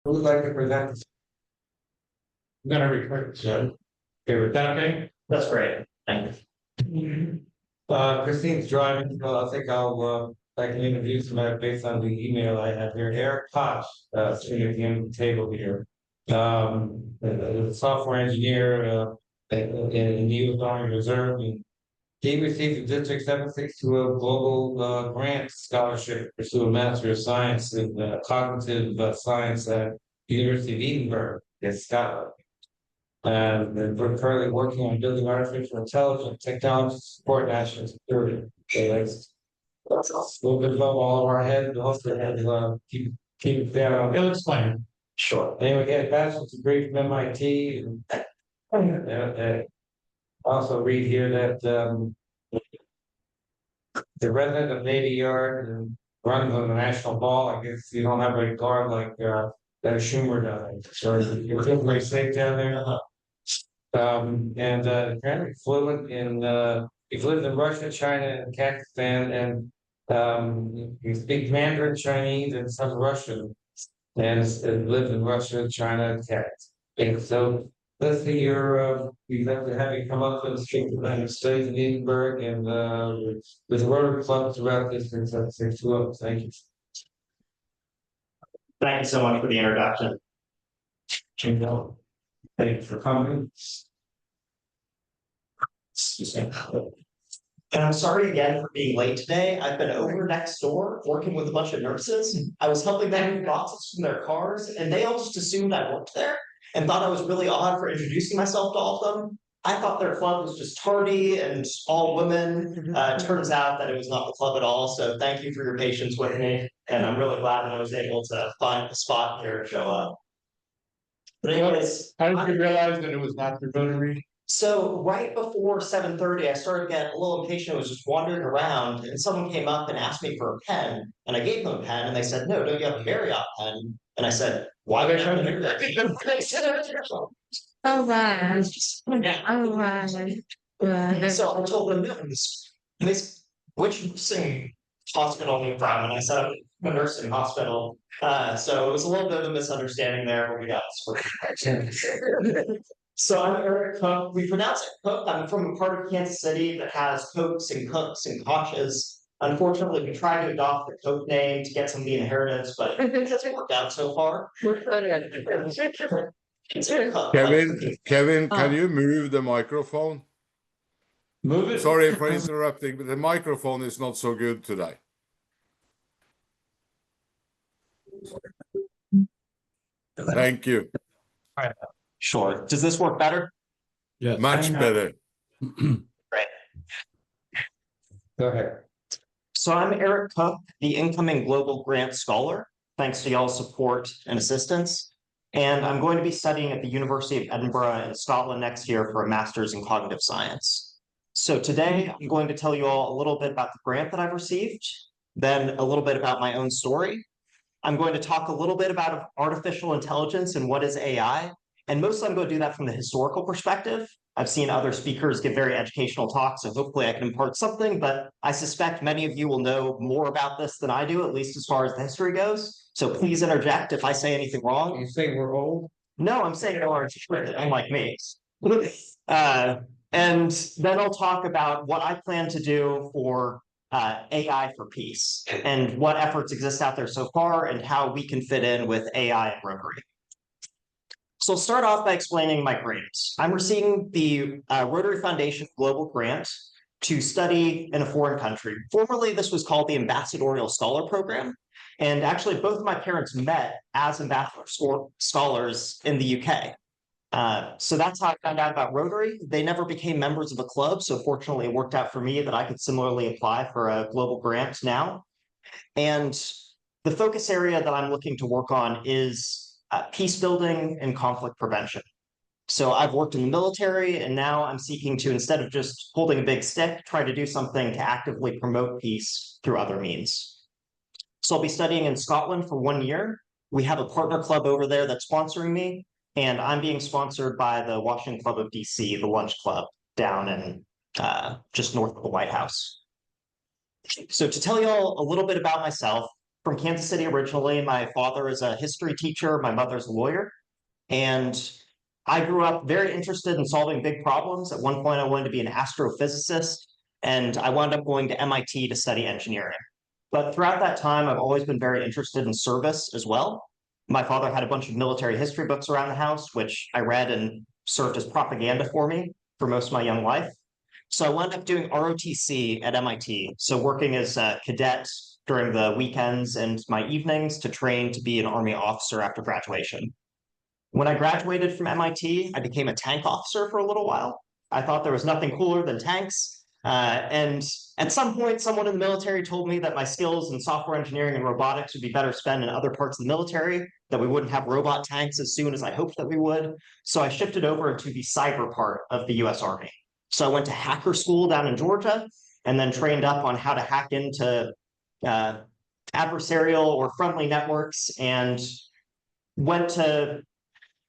Who would like to present? I'm gonna record it, so. Okay, with that, okay? That's great. Thank you. Christine's driving, so I think I can introduce him based on the email I have here. Eric Koch, sitting at the end of the table here. A software engineer, in the U.S. Army Reserve. And he received the District 762 Global Grant Scholarship to pursue a Master of Science in Cognitive Science at University of Edinburgh in Scotland. And we're currently working on building artificial intelligence technology to support national security. Okay, that's a little bit above all of our heads, but hopefully keep it down. He'll explain. Sure. Anyway, he had a bachelor's degree from MIT. And also read here that the resident of Navy Yard and runs on the national ball. I guess you don't have a guard like that Schumer does. So you feel very safe down there. And apparently fluent in he's lived in Russia, China, and Pakistan, and he speaks Mandarin, Chinese, and some Russian, and lived in Russia, China, and Pakistan. And so let's see your we'd love to have you come up and speak to the United States in Edinburgh and with Rotary clubs throughout this and thank you. Thank you so much for the introduction. Thank you for coming. And I'm sorry again for being late today. I've been over next door working with a bunch of nurses. I was helping them move boxes from their cars, and they all just assumed I worked there and thought I was really odd for introducing myself to all of them. I thought their club was just tardy and all women. Turns out that it was not the club at all. So thank you for your patience with me. And I'm really glad that I was able to find a spot here to show up. But anyways, How did you realize that it was not the Rotary? So right before 7:30, I started getting a little impatient. I was just wandering around, and someone came up and asked me for a pen, and I gave them a pen, and they said, "No, don't you have a Marriott pen?" And I said, "Why would I have a Marriott?" Oh wow. Yeah. Oh wow. So I told them, "No, which nursing hospital are you from?" And I said, "I'm a nursing hospital." So it was a little bit of a misunderstanding there, but we got it. So I'm Eric Koch. We pronounce it Koch. I'm from a part of Kansas City that has Kochs and Cooks and Koches. Unfortunately, we tried to adopt the Koch name to get some of the inheritance, but it hasn't worked out so far. Kevin, can you move the microphone? Move it. Sorry for interrupting, but the microphone is not so good today. Thank you. Sure. Does this work better? Yeah, much better. Great. Go ahead. So I'm Eric Koch, the incoming Global Grant Scholar, thanks to y'all's support and assistance. And I'm going to be studying at the University of Edinburgh in Scotland next year for a master's in cognitive science. So today I'm going to tell you all a little bit about the grant that I've received, then a little bit about my own story. I'm going to talk a little bit about artificial intelligence and what is AI. And mostly I'm going to do that from the historical perspective. I've seen other speakers give very educational talks, so hopefully I can impart something, but I suspect many of you will know more about this than I do, at least as far as the history goes. So please interject if I say anything wrong. You say we're old? No, I'm saying you are unlike me. And then I'll talk about what I plan to do for AI for peace and what efforts exist out there so far and how we can fit in with AI and Rotary. So I'll start off by explaining my grants. I'm receiving the Rotary Foundation Global Grant to study in a foreign country. Formerly, this was called the Ambassadorial Scholar Program. And actually, both of my parents met as ambassador scholars in the UK. So that's how I found out about Rotary. They never became members of a club. So fortunately, it worked out for me that I could similarly apply for a global grant now. And the focus area that I'm looking to work on is peace building and conflict prevention. So I've worked in the military, and now I'm seeking to, instead of just holding a big stick, try to do something to actively promote peace through other means. So I'll be studying in Scotland for 1 year. We have a partner club over there that's sponsoring me, and I'm being sponsored by the Washington Club of DC, the Lunch Club, down in just north of the White House. So to tell you all a little bit about myself, from Kansas City originally. My father is a history teacher, my mother's a lawyer. And I grew up very interested in solving big problems. At one point, I wanted to be an astrophysicist, and I wound up going to MIT to study engineering. But throughout that time, I've always been very interested in service as well. My father had a bunch of military history books around the house, which I read and served as propaganda for me for most of my young life. So I wound up doing ROTC at MIT. So working as a cadet during the weekends and my evenings to train to be an Army officer after graduation. When I graduated from MIT, I became a tank officer for a little while. I thought there was nothing cooler than tanks. And at some point, someone in the military told me that my skills in software engineering and robotics would be better spent in other parts of the military, that we wouldn't have robot tanks as soon as I hoped that we would. So I shifted over into the cyber part of the US Army. So I went to hacker school down in Georgia and then trained up on how to hack into adversarial or friendly networks, and went to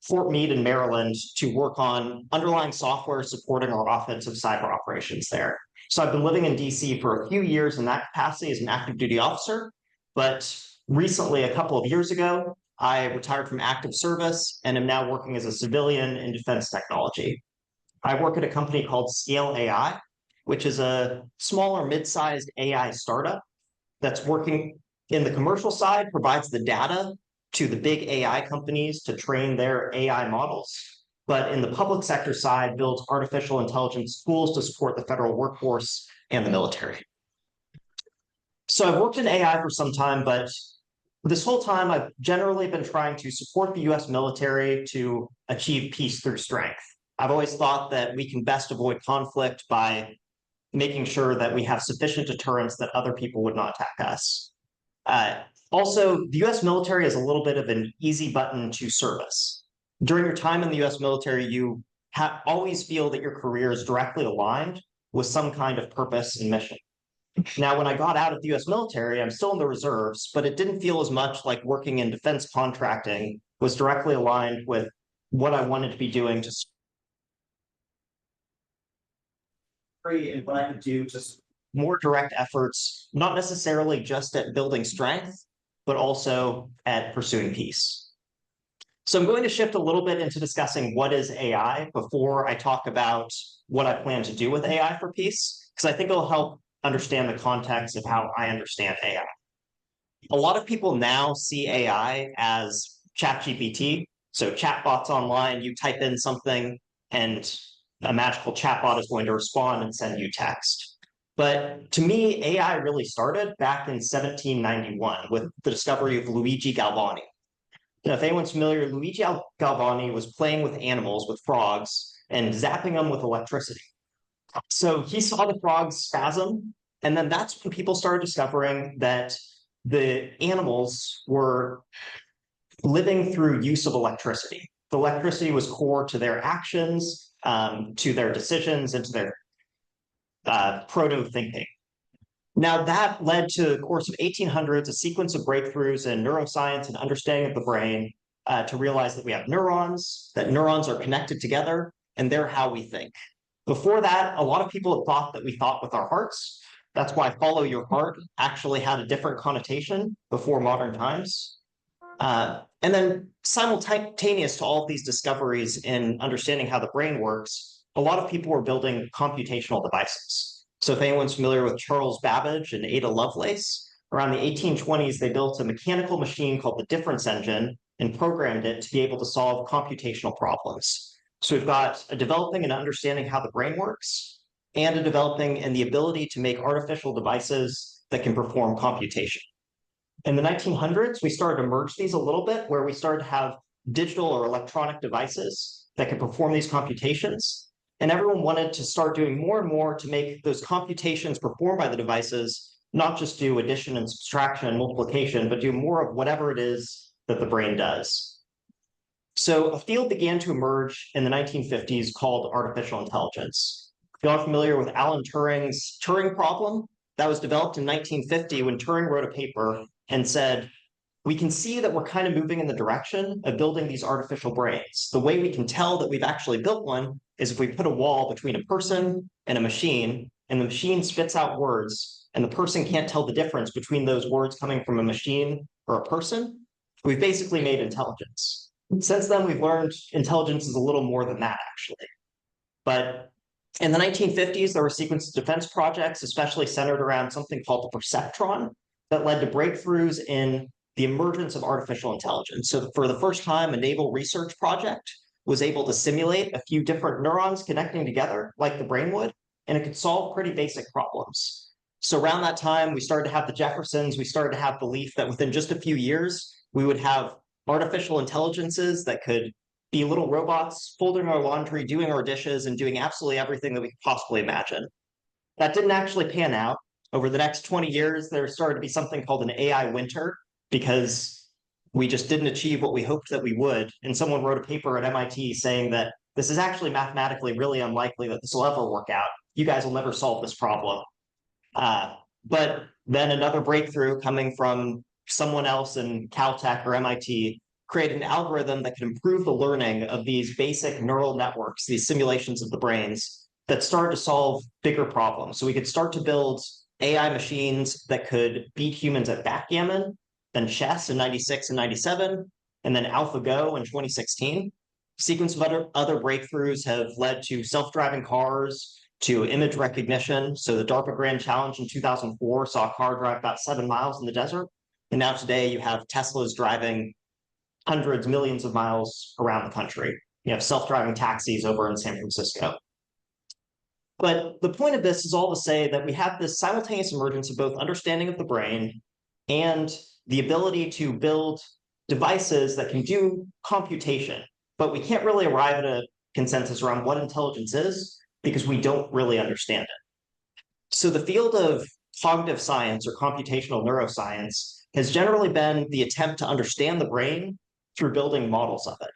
Fort Meade in Maryland to work on underlying software supporting our offensive cyber operations there. So I've been living in DC for a few years in that capacity as an active duty officer, but recently, a couple of years ago, I retired from active service and am now working as a civilian in defense technology. I work at a company called Scale AI, which is a smaller mid-sized AI startup that's working in the commercial side, provides the data to the big AI companies to train their AI models, but in the public sector side, builds artificial intelligence tools to support the federal workforce and the military. So I've worked in AI for some time, but this whole time I've generally been trying to support the US military to achieve peace through strength. I've always thought that we can best avoid conflict by making sure that we have sufficient deterrence that other people would not attack us. Also, the US military is a little bit of an easy button to service. During your time in the US military, you always feel that your career is directly aligned with some kind of purpose and mission. Now, when I got out of the US military, I'm still in the reserves, but it didn't feel as much like working in defense contracting was directly aligned with what I wanted to be doing to and what I could do, just more direct efforts, not necessarily just at building strength, but also at pursuing peace. So I'm going to shift a little bit into discussing what is AI before I talk about what I plan to do with AI for peace, because I think it'll help understand the context of how I understand AI. A lot of people now see AI as ChatGPT. So chatbots online, you type in something and a magical chatbot is going to respond and send you text. But to me, AI really started back in 1791 with the discovery of Luigi Galvani. Now, if anyone's familiar, Luigi Galvani was playing with animals, with frogs, and zapping them with electricity. So he saw the frogs spasm, and then that's when people started discovering that the animals were living through use of electricity. The electricity was core to their actions, to their decisions, and to their proto-thinking. Now, that led to the course of 1800s, a sequence of breakthroughs in neuroscience and understanding of the brain to realize that we have neurons, that neurons are connected together, and they're how we think. Before that, a lot of people had thought that we thought with our hearts. That's why follow your heart actually had a different connotation before modern times. And then simultaneous to all of these discoveries in understanding how the brain works, a lot of people were building computational devices. So if anyone's familiar with Charles Babbage and Ada Lovelace, around the 1820s, they built a mechanical machine called the difference engine and programmed it to be able to solve computational problems. So we've got a developing and understanding how the brain works, and a developing and the ability to make artificial devices that can perform computation. In the 1900s, we started to merge these a little bit, where we started to have digital or electronic devices that could perform these computations. And everyone wanted to start doing more and more to make those computations performed by the devices not just do addition and subtraction and multiplication, but do more of whatever it is that the brain does. So a field began to emerge in the 1950s called artificial intelligence. If you're familiar with Alan Turing's Turing problem, that was developed in 1950 when Turing wrote a paper and said, we can see that we're kind of moving in the direction of building these artificial brains. The way we can tell that we've actually built one is if we put a wall between a person and a machine, and the machine spits out words, and the person can't tell the difference between those words coming from a machine or a person, we've basically made intelligence. Since then, we've learned intelligence is a little more than that, actually. But in the 1950s, there were sequence of defense projects, especially centered around something called the perceptron, that led to breakthroughs in the emergence of artificial intelligence. So for the first time, a naval research project was able to simulate a few different neurons connecting together, like the brain would, and it could solve pretty basic problems. So around that time, we started to have the Jeffersons, we started to have belief that within just a few years, we would have artificial intelligences that could be little robots folding our laundry, doing our dishes, and doing absolutely everything that we could possibly imagine. That didn't actually pan out. Over the next 20 years, there started to be something called an AI winter, because we just didn't achieve what we hoped that we would. And someone wrote a paper at MIT saying that this is actually mathematically really unlikely that this will ever work out. You guys will never solve this problem. But then another breakthrough coming from someone else in Caltech or MIT created an algorithm that can improve the learning of these basic neural networks, these simulations of the brains that started to solve bigger problems. So we could start to build AI machines that could beat humans at backgammon, then chess in 96 and 97, and then AlphaGo in 2016. Sequence of other breakthroughs have led to self-driving cars, to image recognition. So the DARPA Grand Challenge in 2004 saw a car drive about 7 miles in the desert. And now today you have Teslas driving hundreds, millions of miles around the country. You have self-driving taxis over in San Francisco. But the point of this is all to say that we have this simultaneous emergence of both understanding of the brain and the ability to build devices that can do computation, but we can't really arrive at a consensus around what intelligence is because we don't really understand it. So the field of cognitive science or computational neuroscience has generally been the attempt to understand the brain through building models of it.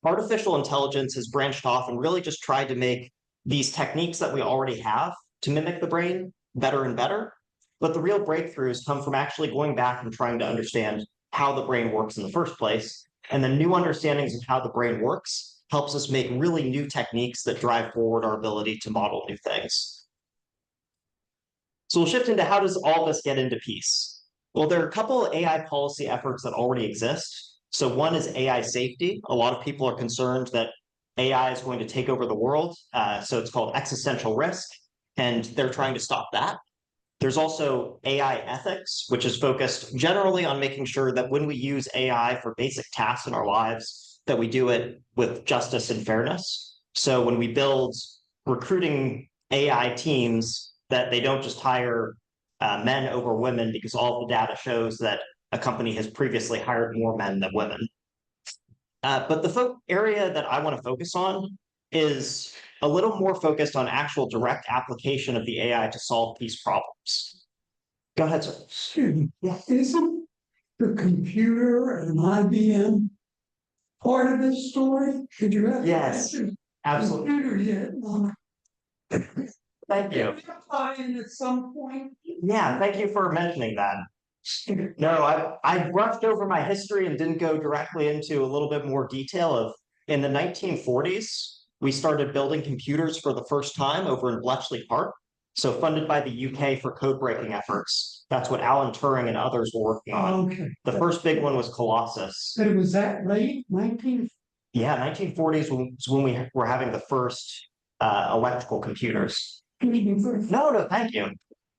Artificial intelligence has branched off and really just tried to make these techniques that we already have to mimic the brain better and better. But the real breakthroughs come from actually going back and trying to understand how the brain works in the first place. And the new understandings of how the brain works helps us make really new techniques that drive forward our ability to model new things. So we'll shift into how does all this get into peace? Well, there are a couple of AI policy efforts that already exist. So one is AI safety. A lot of people are concerned that AI is going to take over the world. So it's called existential risk, and they're trying to stop that. There's also AI ethics, which is focused generally on making sure that when we use AI for basic tasks in our lives, that we do it with justice and fairness. So when we build recruiting AI teams, that they don't just hire men over women because all of the data shows that a company has previously hired more men than women. But the area that I want to focus on is a little more focused on actual direct application of the AI to solve these problems. Go ahead, sir. Excuse me. Yeah. Isn't the computer and IBM part of this story? Could you have Yes, mentioned absolutely. computer yet? Thank you. In at some point. Yeah, thank you for mentioning that. No, I brushed over my history and didn't go directly into a little bit more detail of in the 1940s, we started building computers for the first time over in Bletchley Park. So funded by the UK for code breaking efforts. That's what Alan Turing and others were working on. Okay. The first big one was Colossus. But it was that late, 19? Yeah, 1940s was when we were having the first electrical computers. No, thank you.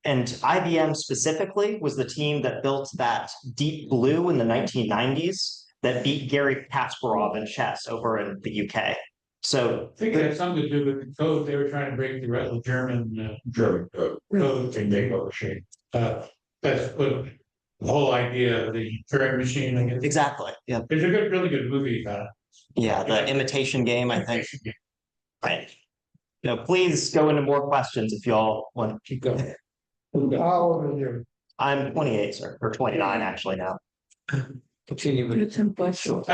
And IBM specifically was the team that built that Deep Blue in the 1990s that beat Garry Kasparov in chess over in the UK. So I think it had something to do with the code. They were trying to break through the German code thing they go machine. That's what the whole idea of the Turing machine. I guess. exactly. Yeah. There's a really good movie about it. Yeah, the imitation game, I think. Right. Please go into more questions if y'all want to keep going. How old are you? I'm 28, sir, or 29 actually now. Continue with It's impossible.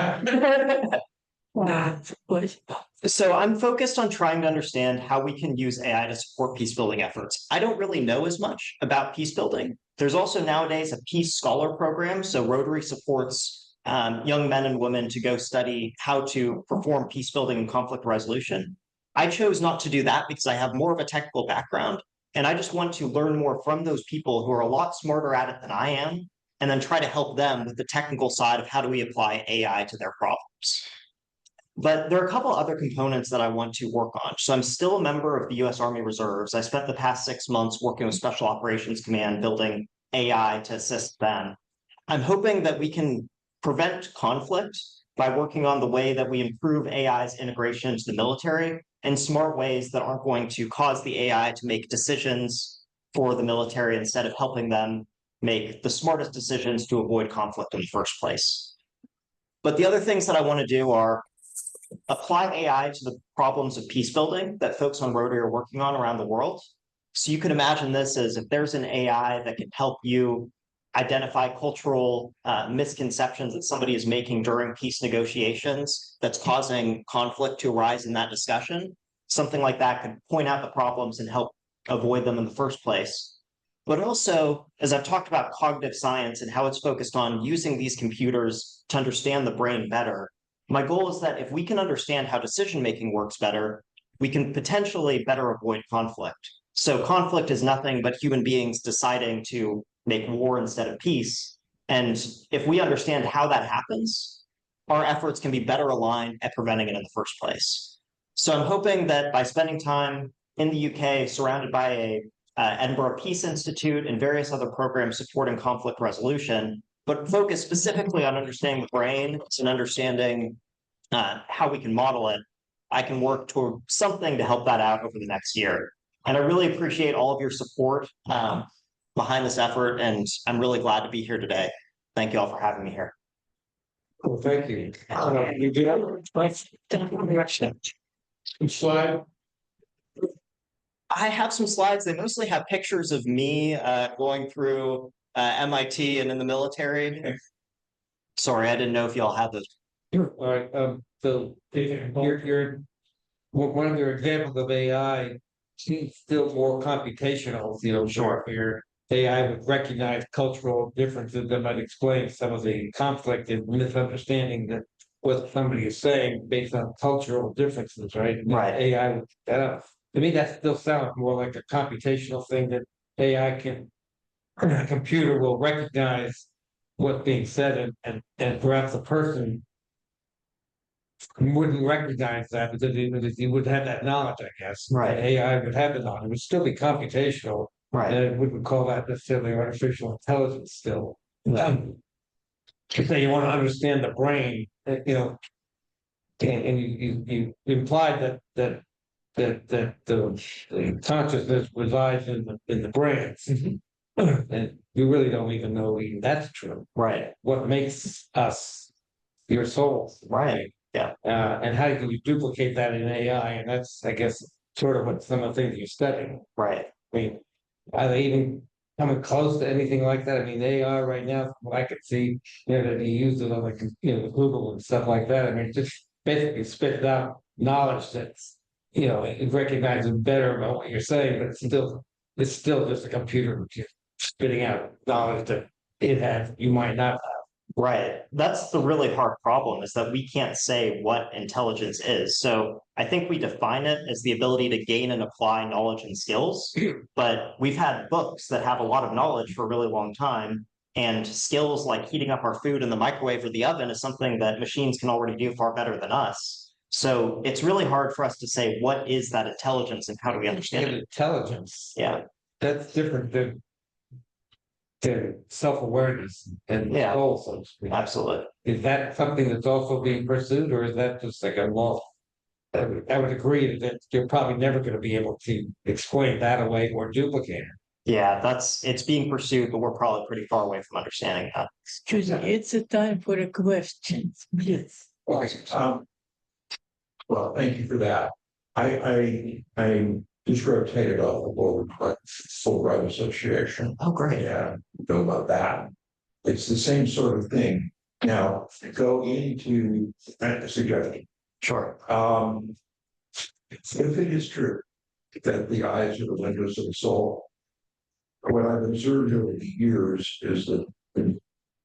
So I'm focused on trying to understand how we can use AI to support peace building efforts. I don't really know as much about peace building. There's also nowadays a peace scholar program. So Rotary supports young men and women to go study how to perform peace building and conflict resolution. I chose not to do that because I have more of a technical background. And I just want to learn more from those people who are a lot smarter at it than I am, and then try to help them with the technical side of how do we apply AI to their problems. But there are a couple other components that I want to work on. So I'm still a member of the US Army Reserves. I spent the past 6 months working with Special Operations Command, building AI to assist them. I'm hoping that we can prevent conflict by working on the way that we improve AI's integration into the military in smart ways that aren't going to cause the AI to make decisions for the military instead of helping them make the smartest decisions to avoid conflict in the first place. But the other things that I want to do are apply AI to the problems of peace building that folks on Rotary are working on around the world. So you can imagine this as if there's an AI that can help you identify cultural misconceptions that somebody is making during peace negotiations that's causing conflict to arise in that discussion. Something like that could point out the problems and help avoid them in the first place. But also, as I've talked about cognitive science and how it's focused on using these computers to understand the brain better, my goal is that if we can understand how decision-making works better, we can potentially better avoid conflict. So conflict is nothing but human beings deciding to make war instead of peace. And if we understand how that happens, our efforts can be better aligned at preventing it in the first place. So I'm hoping that by spending time in the UK, surrounded by a Edinburgh Peace Institute and various other programs supporting conflict resolution, but focus specifically on understanding the brain and understanding how we can model it, I can work toward something to help that out over the next year. And I really appreciate all of your support behind this effort, and I'm really glad to be here today. Thank you all for having me here. Well, thank you. You do have Slide. I have some slides. They mostly have pictures of me going through MIT and in the military. Sorry, I didn't know if y'all had those. All right, so you're one of your examples of AI seems still more computational, you know, Sure. where AI would recognize cultural differences that might explain some of the conflict and misunderstanding that what somebody is saying based on cultural differences, right? And Right. AI, to me, that still sounds more like a computational thing that AI can, a computer will recognize what's being said and perhaps a person wouldn't recognize that because he would have that knowledge, I guess. Right. And AI would have the knowledge. It would still be computational. Right. And it wouldn't call that necessarily artificial intelligence still. You say you want to understand the brain, you know, and you implied that the consciousness resides in the brain. And you really don't even know even that's true. Right. What makes us your souls? Right. Yeah. And how can you duplicate that in AI? And that's, I guess, sort of what some of the things you're studying. Right. I mean, are they even coming close to anything like that? I mean, they are right now, from what I could see, you know, that you use it on like, you know, Google and stuff like that. I mean, it just basically spits out knowledge that's, you know, it recognizes better about what you're saying, but it's still just a computer spitting out knowledge that it has, you might not have. Right. That's the really hard problem, is that we can't say what intelligence is. So I think we define it as the ability to gain and apply knowledge and skills. But we've had books that have a lot of knowledge for a really long time. And skills like heating up our food in the microwave or the oven is something that machines can already do far better than us. So it's really hard for us to say what is that intelligence and how do we understand it. Intelligence. Yeah. That's different than self-awareness and Yeah. soul, so to speak. Absolutely. Is that something that's also being pursued, or is that just like a law? I would agree that you're probably never going to be able to explain that away or duplicate it. Yeah, it's being pursued, but we're probably pretty far away from understanding that. Excuse me, it's a time for a question, please. Well, thank you for that. I just rotated off the board with Fulbright Association. Oh, great. Yeah, know about that. It's the same sort of thing. Now, go into a suggestion. Sure. If it is true that the eyes are the windows of the soul, what I've observed over the years is that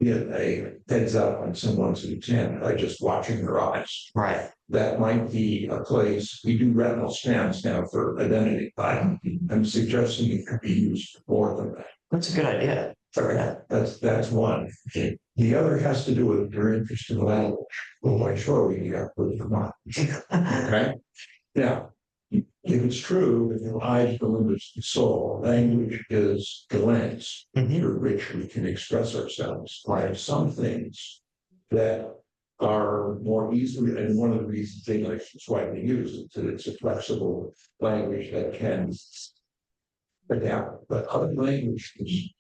get a heads up on someone's intent by just watching their eyes. Right. That might be a place, we do retinal scans now for identity. I'm suggesting it could be used more than that. That's a good idea. Sorry, that's one. The other has to do with your interest in language. Well, why sure we have to come on. Okay. Now, if it's true that the eyes delivers the soul, language is the lens through which we can express ourselves. Like some things that are more easily, and one of the reasons English is widely used is that it's a flexible language that can adapt. But other languages,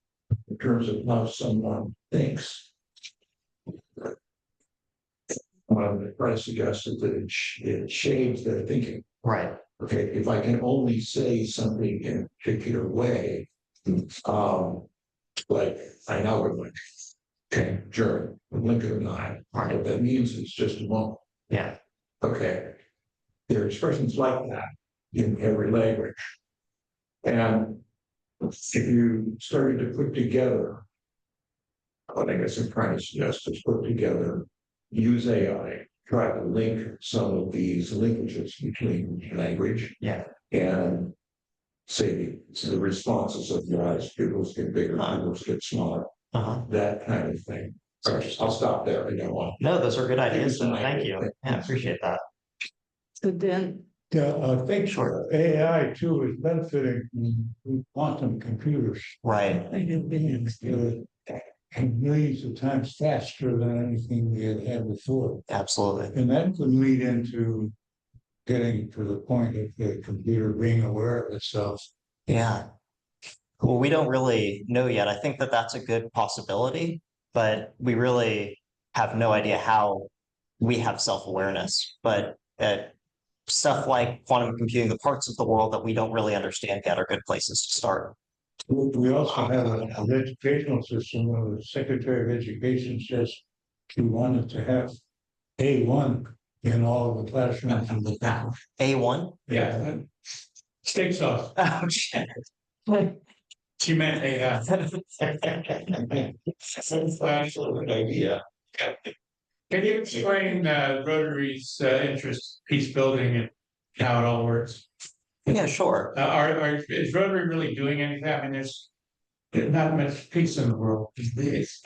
in terms of how someone thinks, I suggested that it shades their thinking. Right. Okay, if I can only say something in a particular way, like I know it like, okay, German, a blink of an eye. Right. What that means is just a moment. Yeah. Okay. There are expressions like that in every language. And if you started to put together, what I guess I'm trying to suggest is put together, use AI, try to link some of these linkages between language and say the responses of the eyes, pupils get bigger, pupils get smaller, that kind of thing. So I'll stop there. I don't want. No, those are good ideas. Thank you. Yeah, I appreciate that. So then, I think AI too is benefiting from quantum computers. Right. I have been, And millions of times faster than anything we had had before. Absolutely. And that could lead into getting to the point of the computer being aware of itself. Yeah. Well, we don't really know yet. I think that that's a good possibility, but we really have no idea how we have self-awareness. But stuff like quantum computing, the parts of the world that we don't really understand yet, are good places to start. We also have an educational system where the Secretary of Education says she wanted to have A1 in all of the classrooms. A1? Yeah. Steak sauce. Oh, shit. She meant AI. That's actually a good idea. Can you explain Rotary's interest, peace building, and how it all works? Yeah, sure. Is Rotary really doing anything? I mean, there's not much peace in the world.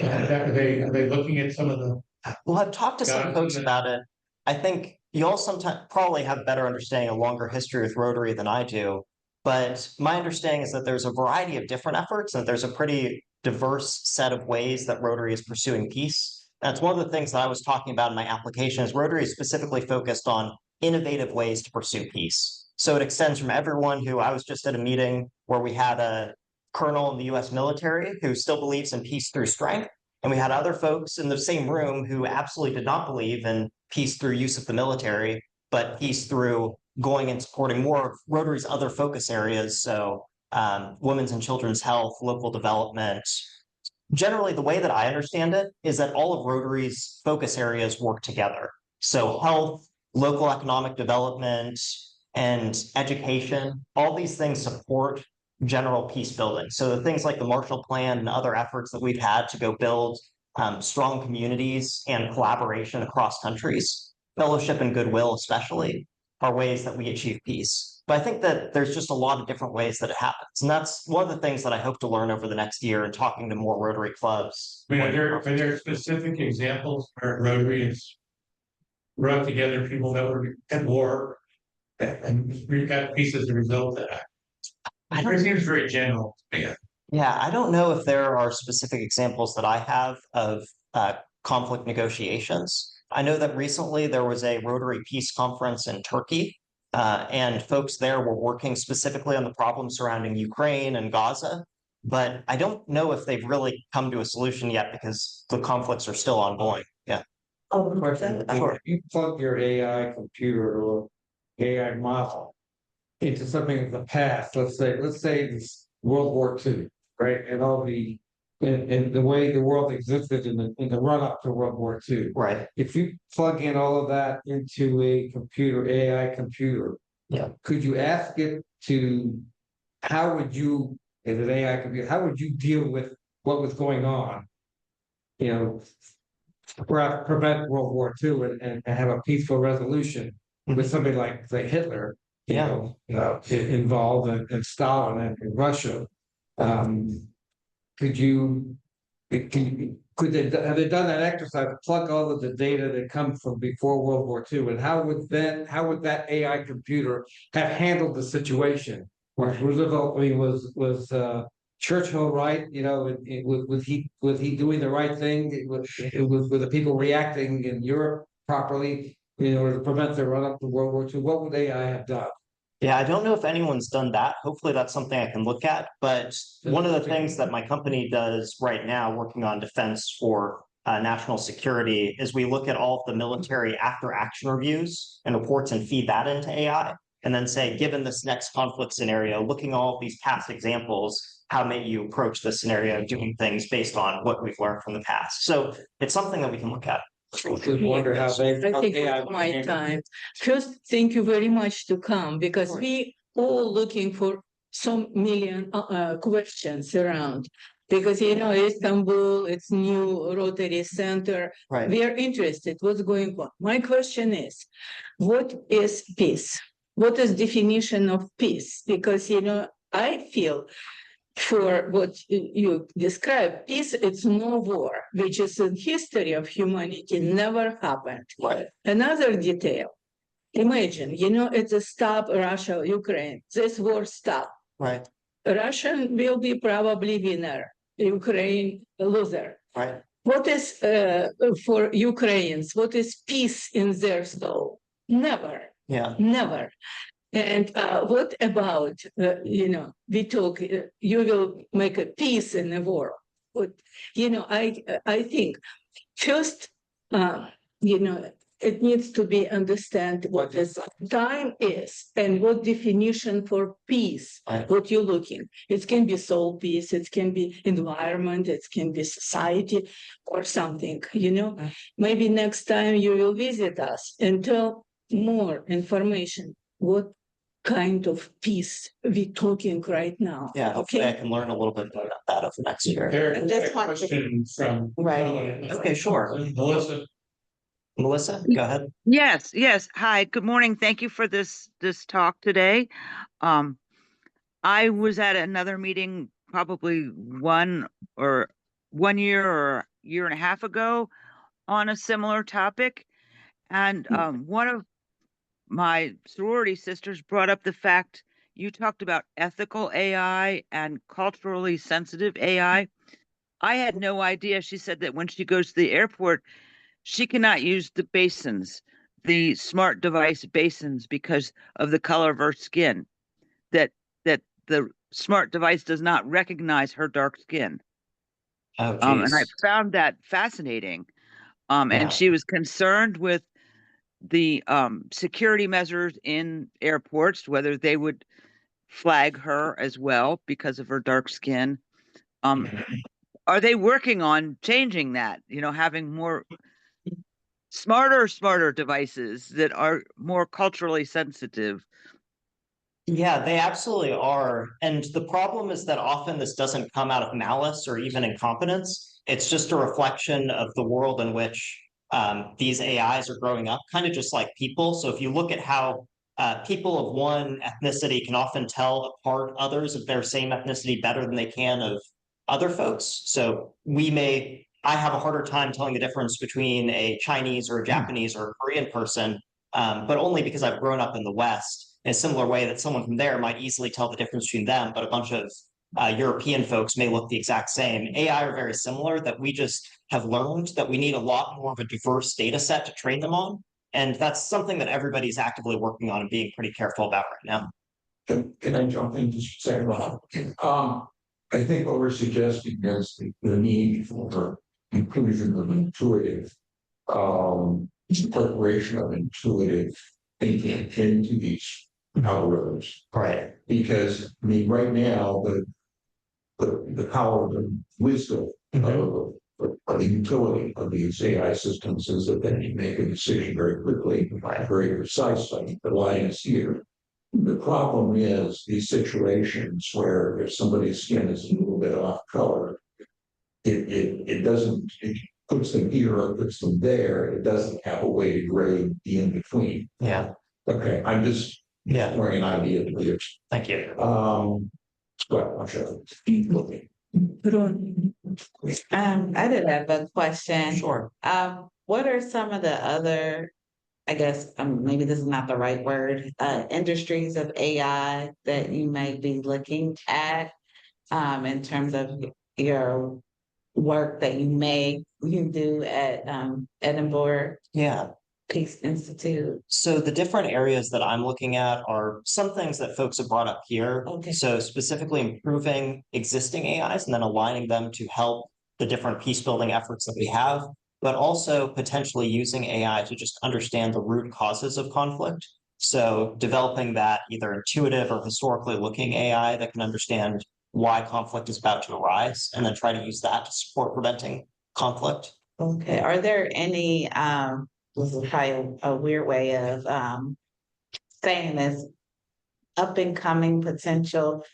Are they looking at some of the? Well, I've talked to some folks about it. I think you all sometimes probably have better understanding, a longer history with Rotary than I do. But my understanding is that there's a variety of different efforts, and there's a pretty diverse set of ways that Rotary is pursuing peace. That's one of the things that I was talking about in my application. Is Rotary is specifically focused on innovative ways to pursue peace. So it extends from everyone who, I was just at a meeting where we had a colonel in the US military who still believes in peace through strength. And we had other folks in the same room who absolutely did not believe in peace through use of the military, but peace through going and supporting more of Rotary's other focus areas. So women's and children's health, local development. Generally, the way that I understand it is that all of Rotary's focus areas work together. So health, local economic development, and education, all these things support general peace building. So the things like the Marshall Plan and other efforts that we've had to go build strong communities and collaboration across countries, fellowship and goodwill especially, are ways that we achieve peace. But I think that there's just a lot of different ways that it happens. And that's one of the things that I hope to learn over the next year and talking to more Rotary clubs. I mean, are there specific examples where Rotary has brought together people that were at war and we've got peace as a result of that? It seems very general. Yeah, I don't know if there are specific examples that I have of conflict negotiations. I know that recently there was a Rotary Peace Conference in Turkey, and folks there were working specifically on the problems surrounding Ukraine and Gaza. But I don't know if they've really come to a solution yet because the conflicts are still ongoing. Yeah. Oh, question. If you plug your AI computer or AI model into something of the past, let's say it's World War II, right? And all the in the way the world existed in the run up to World War II. Right. If you plug in all of that into a computer, AI computer, could you ask it to how would you, as an AI computer, how would you deal with what was going on you know, prevent World War II and have a peaceful resolution with somebody like, say, Hitler, involved in Stalin and Russia. Could they have they done that exercise, plug all of the data that comes from before World War II, and how would that AI computer have handled the situation? Roosevelt, I mean, was Churchill right? Was he doing the right thing? Were the people reacting in Europe properly in order to prevent the run up to World War II? What would AI have done? Yeah, I don't know if anyone's done that. Hopefully that's something I can look at. But one of the things that my company does right now, working on defense for national security, is we look at all of the military after action reviews and reports and feed that into AI. And then say, given this next conflict scenario, looking at all of these past examples, how may you approach this scenario, doing things based on what we've learned from the past? So it's something that we can look at. Wonder how they. I think it's my time. First, thank you very much to come, because we all looking for some million questions around. Because Istanbul, it's new Rotary Center. Right. We are interested what's going on. My question is, what is peace? What is definition of peace? Because I feel for what you described, peace, it's no war, which is in history of humanity never happened. Right. Another detail, imagine, it's a stop Russia, Ukraine, this war stop. Right. Russia will be probably winner, Ukraine a loser. Right. What is for Ukrainians, what is peace in their soul? Never. Yeah. Never. And what about, we talk, you will make a peace in the world. But, I think first, it needs to be understand what this time is and what definition for peace, what you're looking. It can be soul peace, it can be environment, it can be society or something, Maybe next time you will visit us and tell more information. What kind of peace we talking right now? Yeah, hopefully I can learn a little bit about that over next year. Eric, That's a one- question from. Right. Okay, sure. Melissa, go ahead. Yes. Hi, good morning. Thank you for this talk today. I was at another meeting probably 1 year or year and a half ago on a similar topic. And one of my sorority sisters brought up the fact you talked about ethical AI and culturally sensitive AI. I had no idea. She said that when she goes to the airport, she cannot use the basins, the smart device basins, because of the color of her skin, that the smart device does not recognize her dark skin. Oh, and I found that fascinating. And she was concerned with the security measures in airports, whether they would flag her as well because of her dark skin. Are they working on changing that, having more smarter devices that are more culturally sensitive? Yeah, they absolutely are. And the problem is that often this doesn't come out of malice or even incompetence. It's just a reflection of the world in which these AIs are growing up, kind of just like people. So if you look at how people of one ethnicity can often tell apart others of their same ethnicity better than they can of other folks. So I have a harder time telling the difference between a Chinese or a Japanese or a Korean person, but only because I've grown up in the West, in a similar way that someone from there might easily tell the difference between them, but a bunch of European folks may look the exact same. AI are very similar, that we just have learned that we need a lot more of a diverse data set to train them on. And that's something that everybody's actively working on and being pretty careful about right now. Can I jump in just a second, Rob? I think what we're suggesting is the need for inclusion of intuitive, incorporation of intuitive thinking into these algorithms. Right. Because right now the power of the wisdom of the utility of these AI systems is that they can make a decision very quickly, very precisely. The line is here. The problem is these situations where if somebody's skin is a little bit off color, it puts them here or puts them there, it doesn't have a way to grade the in-between. Yeah, Okay, I'm just yeah, throwing an idea to you. thank you. But I'm sure. I did have a question. Sure. What are some of the other, I guess, maybe this is not the right word, industries of AI that you may be looking at, in terms of your work that you do at, Edinburgh Yeah. Peace Institute? So the different areas that I'm looking at are some things that folks have brought up here. Okay. So specifically improving existing AIs and then aligning them to help the different peace building efforts that we have, but also potentially using AI to just understand the root causes of conflict. So developing that either intuitive or historically looking AI that can understand why conflict is about to arise and then try to use that to support preventing conflict. Okay, are there any, this is probably a weird way of, saying this, up and coming potential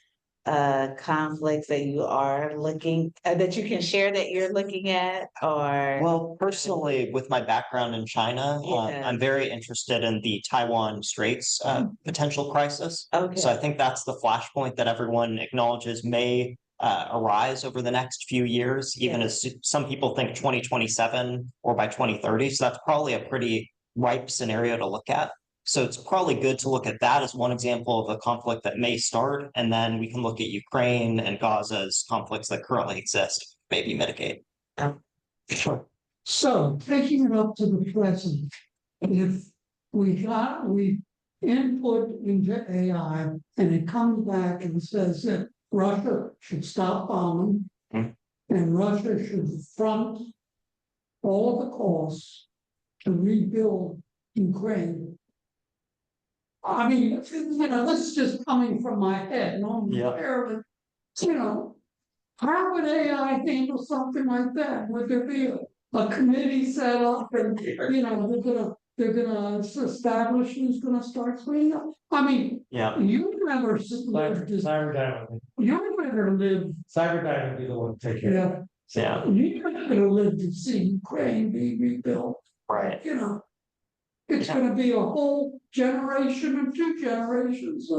conflicts that you are looking, that you can share that you're looking at, or? Well, personally, with my background in China, Yeah. I'm very interested in the Taiwan Straits potential crisis. Okay. So I think that's the flashpoint that everyone acknowledges may arise over the next few years, even as some people think 2027 or by 2030. So that's probably a pretty ripe scenario to look at. So it's probably good to look at that as one example of a conflict that may start, and then we can look at Ukraine and Gaza as conflicts that currently exist, maybe mitigate. Sure. So taking it up to the present, if we input into AI and it comes back and says that Russia should stop bombing and Russia should front all the costs to rebuild Ukraine. I mean, this is just coming from my head, how would AI handle something like that? Would there be a committee set up and, they're gonna establish who's gonna start cleaning up? I mean, you never lived this, Cyberdyne. you never lived, Cyberdyne would be the one to take care. yeah. You never lived to see Ukraine be rebuilt. Right. It's gonna be a whole generation or 2 generations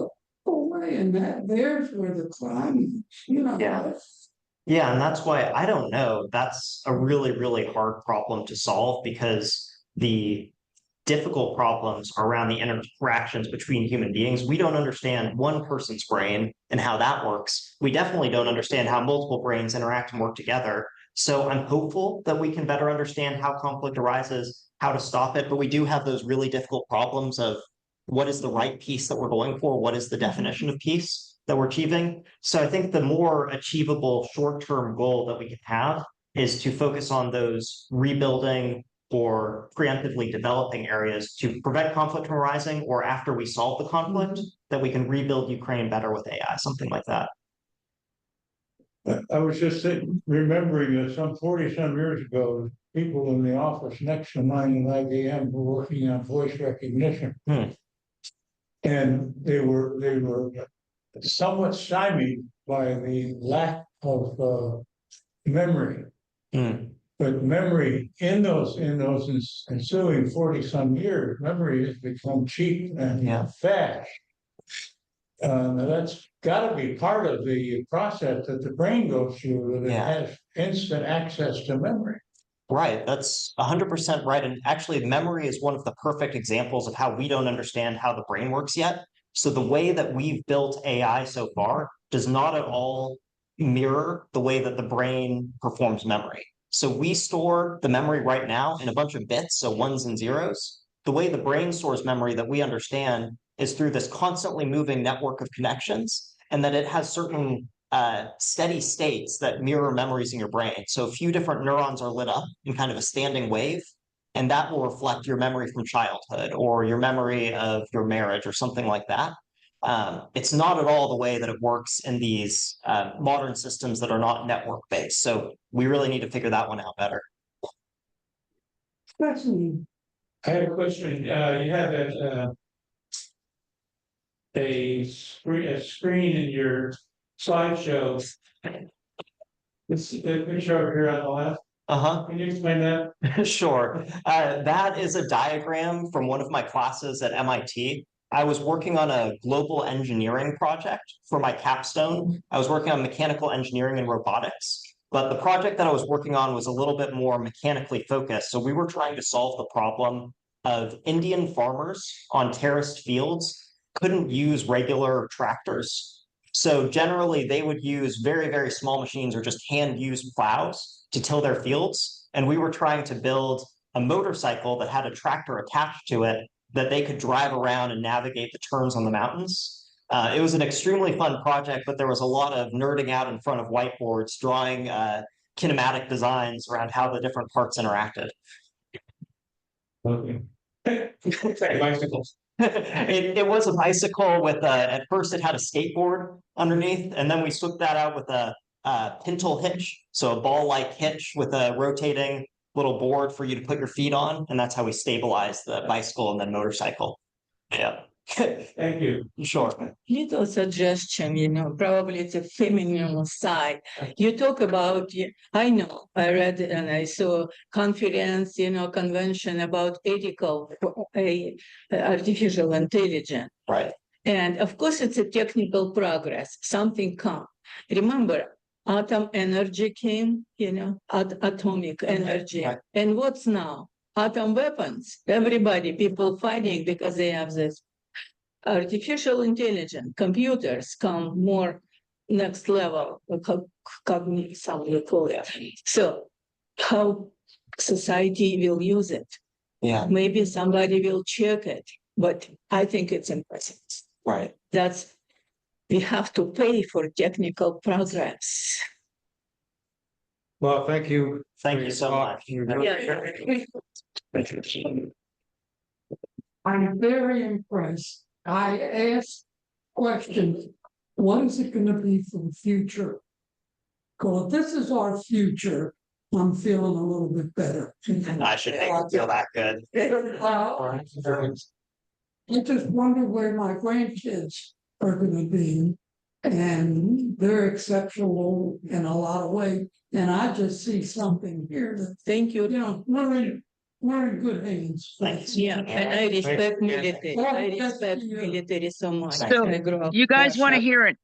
away, and there's where the crime is, Yeah, and that's why I don't know. That's a really, really hard problem to solve because the difficult problems are around the interactions between human beings. We don't understand one person's brain and how that works. We definitely don't understand how multiple brains interact and work together. So I'm hopeful that we can better understand how conflict arises, how to stop it, but we do have those really difficult problems of what is the right peace that we're going for? What is the definition of peace that we're achieving? So I think the more achievable short-term goal that we can have is to focus on those rebuilding or preemptively developing areas to prevent conflict from arising, or after we solve the conflict, that we can rebuild Ukraine better with AI, something like that. I was just remembering that some 40-some years ago, people in the office next to mine at IBM were working on voice recognition. And they were somewhat stymied by the lack of memory. But memory in those ensuing 40-some years, memory has become cheap and fast. That's got to be part of the process that the brain goes through, that it has instant access to memory. Right, that's 100% right. And actually, memory is one of the perfect examples of how we don't understand how the brain works yet. So the way that we've built AI so far does not at all mirror the way that the brain performs memory. So we store the memory right now in a bunch of bits, so ones and zeros. The way the brain stores memory that we understand is through this constantly moving network of connections, and that it has certain steady states that mirror memories in your brain. So a few different neurons are lit up in kind of a standing wave, and that will reflect your memory from childhood or your memory of your marriage or something like that. It's not at all the way that it works in these modern systems that are not network-based. So we really need to figure that one out better. Fascinating. I had a question. You had a screen in your slideshow. This the picture over here on the left. Uh-huh. Can you explain that? Sure. That is a diagram from one of my classes at MIT. I was working on a global engineering project for my capstone. I was working on mechanical engineering and robotics, but the project that I was working on was a little bit more mechanically focused. So we were trying to solve the problem of Indian farmers on terraced fields couldn't use regular tractors. So generally they would use very, very small machines or just hand-used plows to till their fields. And we were trying to build a motorcycle that had a tractor attached to it that they could drive around and navigate the turns on the mountains. It was an extremely fun project, but there was a lot of nerding out in front of whiteboards, drawing kinematic designs around how the different parts interacted. Okay. Bicycles. It was a bicycle with at first it had a skateboard underneath, and then we swooped that out with a pintle hitch, so a ball-like hitch with a rotating little board for you to put your feet on, and that's how we stabilized the bicycle and then motorcycle. Yeah. Thank you. Sure. Little suggestion, probably it's a feminine side. You talk about, I know, I read and I saw conference, convention about ethical artificial intelligence. Right. And of course, it's a technical progress, something come. Remember, atom energy came, atomic energy. Right. And what's now? Atom weapons. Everybody, people fighting because they have this. Artificial intelligence, computers come more next level, cognitive, so how society will use it? Yeah. Maybe somebody will check it, but I think it's impressive. Right. We have to pay for technical progress. Well, thank you. Thank you so much. I'm very impressed. I asked questions, what is it gonna be for the future? Because if this is our future, I'm feeling a little bit better. I should make you feel that good. Well, I just wonder where my grandkids are gonna be. And they're exceptional in a lot of ways, and I just see something here that, Thank you. we're in good hands. Thanks. Yeah, and I respect military. I respect military so much. So, I grew up You guys want to Russia. hear it?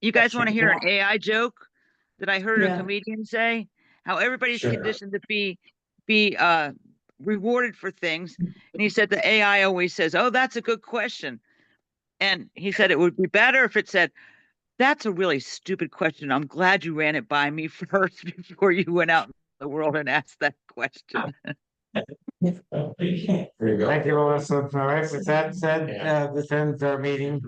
You guys want to hear an AI joke that I heard a Yeah. comedian say? How everybody's Sure. conditioned to be rewarded for things. And he said the AI always says, "Oh, that's a good question." And he said it would be better if it said, "That's a really stupid question. I'm glad you ran it by me first before you went out in the world and asked that question." There you go. Thank you, Melissa. All right, with that said, this ends our meeting.